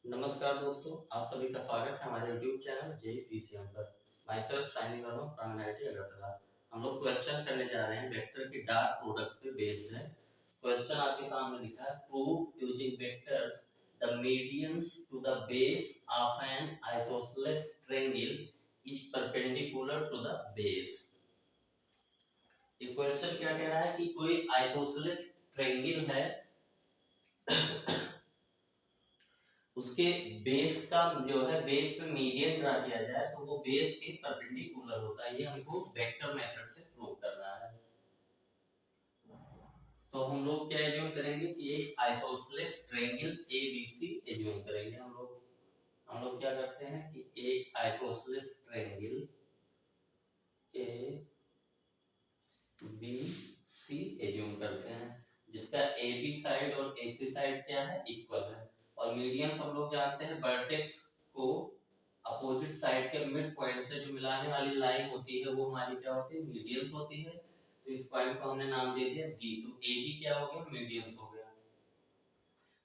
नमस्कार दोस्तों, आप सभी का स्वागत है हमारे YouTube चैनल JPCM पर। Myself signing from IIT Agartala. हम लोग क्वेश्चन करने जा रहे हैं वेक्टर की डॉट प्रोडक्ट पे बेस्ड है। क्वेश्चन आपके सामने लिखा है, prove using vectors the medians to the base of an isosceles triangle is perpendicular to the base. ये क्वेश्चन क्या कह रहा है कि कोई आइसोसेलेस ट्रायंगल है, उसके बेस का जो है बेस पे मीडियन ड्रा किया जाए तो वो बेस के परपेंडिकुलर होता है। ये हमको वेक्टर मेथड से प्रूव करना है। तो हम लोग क्या एज्यूम करेंगे कि एक आइसोसेलेस ट्रायंगल ABC एज्यूम करेंगे। हम लोग क्या करते हैं कि एक आइसोसेलेस ट्रायंगल ABC एज्यूम करते हैं जिसका AB साइड और AC साइड क्या है, इक्वल है। और मीडियंस हम लोग जानते हैं वर्टेक्स को अपोजिट साइड के मिड पॉइंट से जो मिलाने वाली लाइन होती है वो हमारी क्या होती है, मीडियंस होती है। तो इस पॉइंट को हमने नाम दे दिया G। तो AB क्या हो गया, मीडियंस हो गया।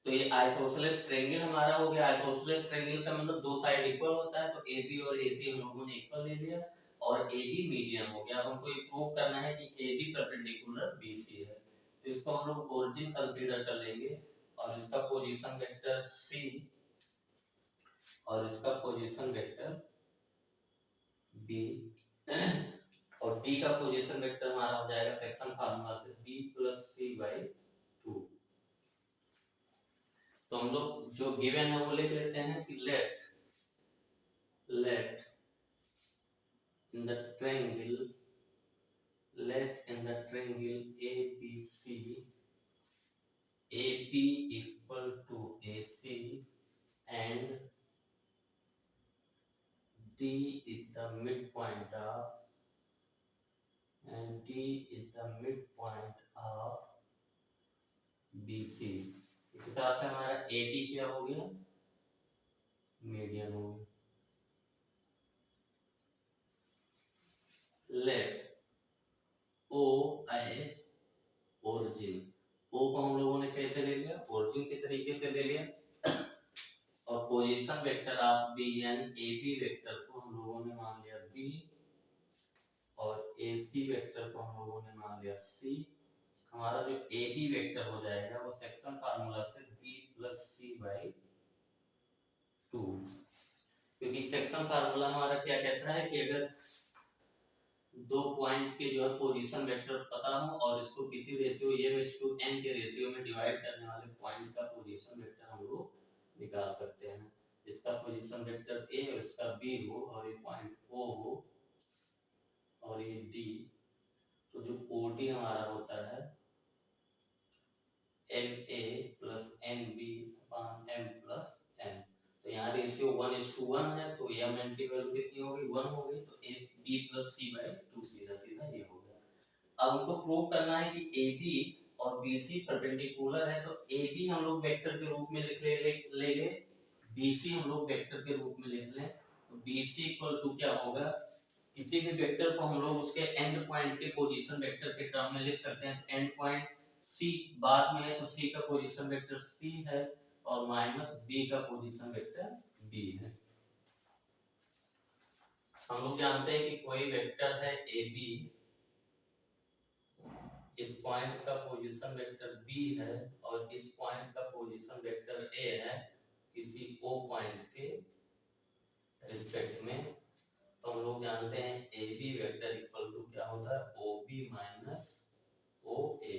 तो ये आइसोसेलेस ट्रायंगल हमारा हो गया। आइसोसेलेस ट्रायंगल का मतलब दो साइड इक्वल होता है, तो AB और AC हम लोगों ने इक्वल ले लिया और AD मीडियन हो गया। अब हमको ये प्रूव करना है कि AD परपेंडिकुलर BC है। तो इसको हम लोग ओरिजिन कंसीडर कर लेंगे और इसका पोजीशन वेक्टर C और इसका पोजीशन वेक्टर B और D का पोजीशन वेक्टर हमारा हो जाएगा सेक्शन फार्मूला से B प्लस C/2। तो हम लोग जो गिवन है वो लिख लेते हैं कि let in the triangle ABC AP equal to AC and D is the midpoint of BC। इस हिसाब से हमारा AD क्या हो गया, मीडियन हो गया। Let O as origin. O को हम लोगों ने कैसे ले लिया, ओरिजिन के तरीके से ले लिया। और पोजीशन वेक्टर ऑफ B यानी AB वेक्टर को हम लोगों ने मान लिया B और AC वेक्टर को हम लोगों ने मान लिया C। हमारा जो AB वेक्टर हो जाएगा वो सेक्शन फार्मूला से B प्लस C/2। क्योंकि सेक्शन फार्मूला हमारा क्या कहता है कि अगर दो पॉइंट के जो है पोजीशन वेक्टर पता हो और इसको किसी रेशियो A/n के रेशियो में डिवाइड करने वाले पॉइंट का पोजीशन वेक्टर हम लोग निकाल सकते हैं। इसका पोजीशन वेक्टर A और इसका B हो और ये पॉइंट O हो और ये D, तो जो OD हमारा होता है MA plus MB upon M plus N। तो यहाँ रेशियो 1:1 है, तो MN की वैल्यू कितनी होगी, 1 हो गई। तो B प्लस C/2 सीधा सीधा ये हो गया। अब हमको प्रूव करना है कि AD और BC परपेंडिकुलर है। तो AD हम लोग वेक्टर के रूप में लिख ले BC हम लोग वेक्टर के रूप में लिख लें। तो BC इक्वल टू क्या होगा, किसी भी वेक्टर को हम लोग उसके एंड पॉइंट के पोजीशन वेक्टर के टर्म में लिख सकते हैं। तो एंड पॉइंट C बाद में है तो C का पोजीशन वेक्टर C है और माइनस B का पोजीशन वेक्टर B है। हम लोग जानते हैं कि कोई वेक्टर है AB, इस पॉइंट का पोजीशन वेक्टर B है और इस पॉइंट का पोजीशन वेक्टर A है किसी O पॉइंट के रिस्पेक्ट में। तो हम लोग जानते हैं AB वेक्टर इक्वल टू क्या होता है, OB माइनस OA।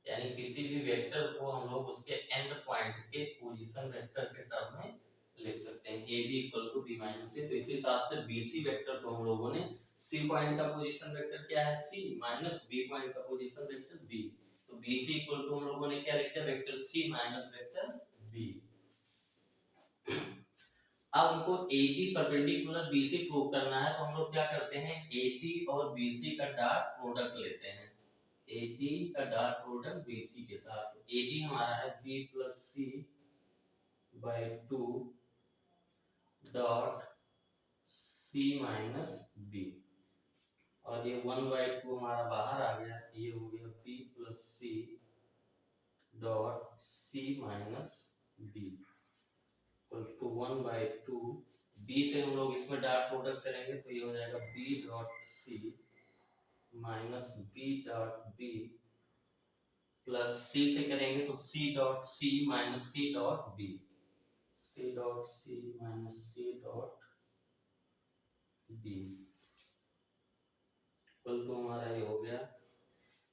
यानी किसी भी वेक्टर को हम लोग उसके एंड पॉइंट के पोजीशन वेक्टर के टर्म में लिख सकते हैं AB equal to B minus A। तो इसी हिसाब से BC वेक्टर को हम लोगों ने C पॉइंट का पोजीशन वेक्टर क्या है C माइनस B पॉइंट का पोजीशन वेक्टर B। तो BC इक्वल टू हम लोगों ने क्या लिखा है, vector C minus vector B। अब हमको AD परपेंडिकुलर BC प्रूव करना है। तो हम लोग क्या करते हैं, AD और BC का डॉट प्रोडक्ट लेते हैं। AD का डॉट प्रोडक्ट BC के साथ। AD हमारा है B plus C/2 dot C minus B और ये 1/2 हमारा बाहर आ गया, ये हो गया B plus C dot C minus B। 1/2 B से हम लोग इसमें डॉट प्रोडक्ट करेंगे तो ये हो जाएगा B dot C minus B dot B plus C से करेंगे तो C dot C minus C dot B, C dot C minus C dot B equal to हमारा ये हो गया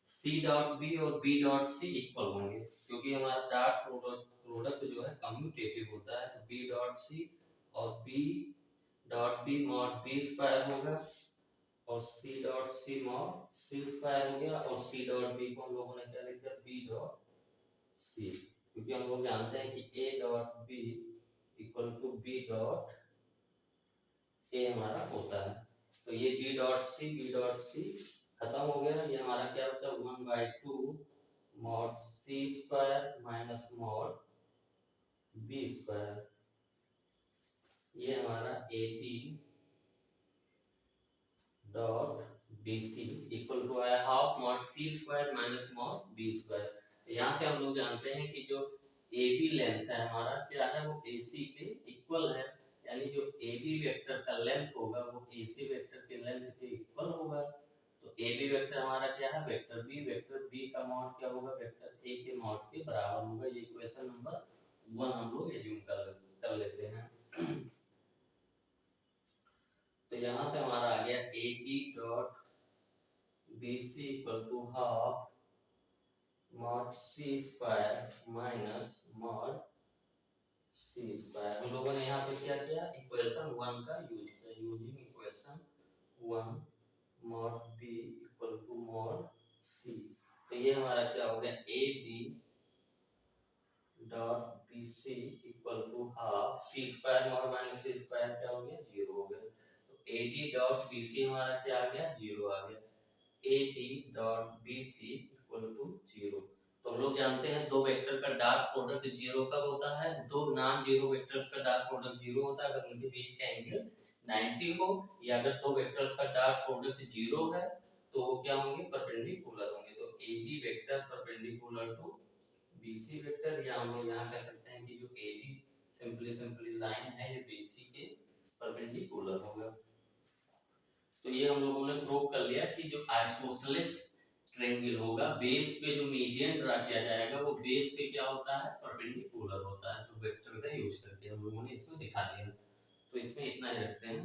सी डॉट बी और बी डॉट सी इक्वल होंगे क्योंकि हमारा डॉट प्रोडक्ट जो है कम्यूटेटिव होता है। तो बी डॉट सी और B dot B mod B square होगा और C dot C mod C square हो गया और सी डॉट बी को हम लोगों ने क्या लिख दिया बी डॉट सी, क्योंकि हम लोग जानते हैं कि A dot B equal to B dot A हमारा होता है। तो ये बी डॉट सी खत्म हो गया। ये हमारा क्या बचा 1/2 mod C square minus mod B square, ये हमारा A T dot B C equal to आया half mod C square minus mod B square. यहाँ से हम लोग जानते हैं कि जो ए बी लेंथ है हमारा क्या है वो ए सी के इक्वल है, यानी जो ए बी वेक्टर का लेंथ होगा वो ए सी वेक्टर के लेंथ के इक्वल होगा। तो ए बी वेक्टर हमारा क्या है वेक्टर बी का मॉड क्या होगा वेक्टर ए के मॉड के बराबर होगा। ये इक्वेशन नंबर 1 हम लोग एज्यूम कर लेते हैं। तो यहाँ से हमारा आ गया A T dot B C equal to half mod C square minus mod C square. हम लोगों ने यहाँ पे क्या किया इक्वेशन 1 का यूज किया, using equation 1 mod B equal to mod C. तो ये हमारा क्या हो गया A B dot B C equal to half C square mod minus C square क्या हो गया 0 हो गया। तो A D dot B C हमारा क्या आ गया 0 आ गया। A D dot B C equal to 0। तो हम लोग जानते हैं दो वेक्टर का डॉट प्रोडक्ट 0 कब होता है, दो नॉन जीरो वेक्टर्स का डॉट प्रोडक्ट 0 होता है अगर उनके बीच का एंगल 90 हो, या अगर दो वेक्टर्स का डॉट प्रोडक्ट 0 है तो वो क्या होंगे परपेंडिकुलर होंगे। तो A B vector perpendicular to B C vector, या हम लोग यहाँ कह सकते हैं कि जो ए बी सिंपली लाइन है ये बी सी के परपेंडिकुलर होगा। तो ये हम लोगों ने प्रूव कर लिया कि जो आइसोसेलेस ट्रायंगल होगा बेस पे जो मीडियन ड्रा किया जाएगा वो बेस पे क्या होता है परपेंडिकुलर होता है। तो वेक्टर का यूज करके हम लोगों ने इसमें दिखा दिया। तो इसमें इतना ही रखते हैं।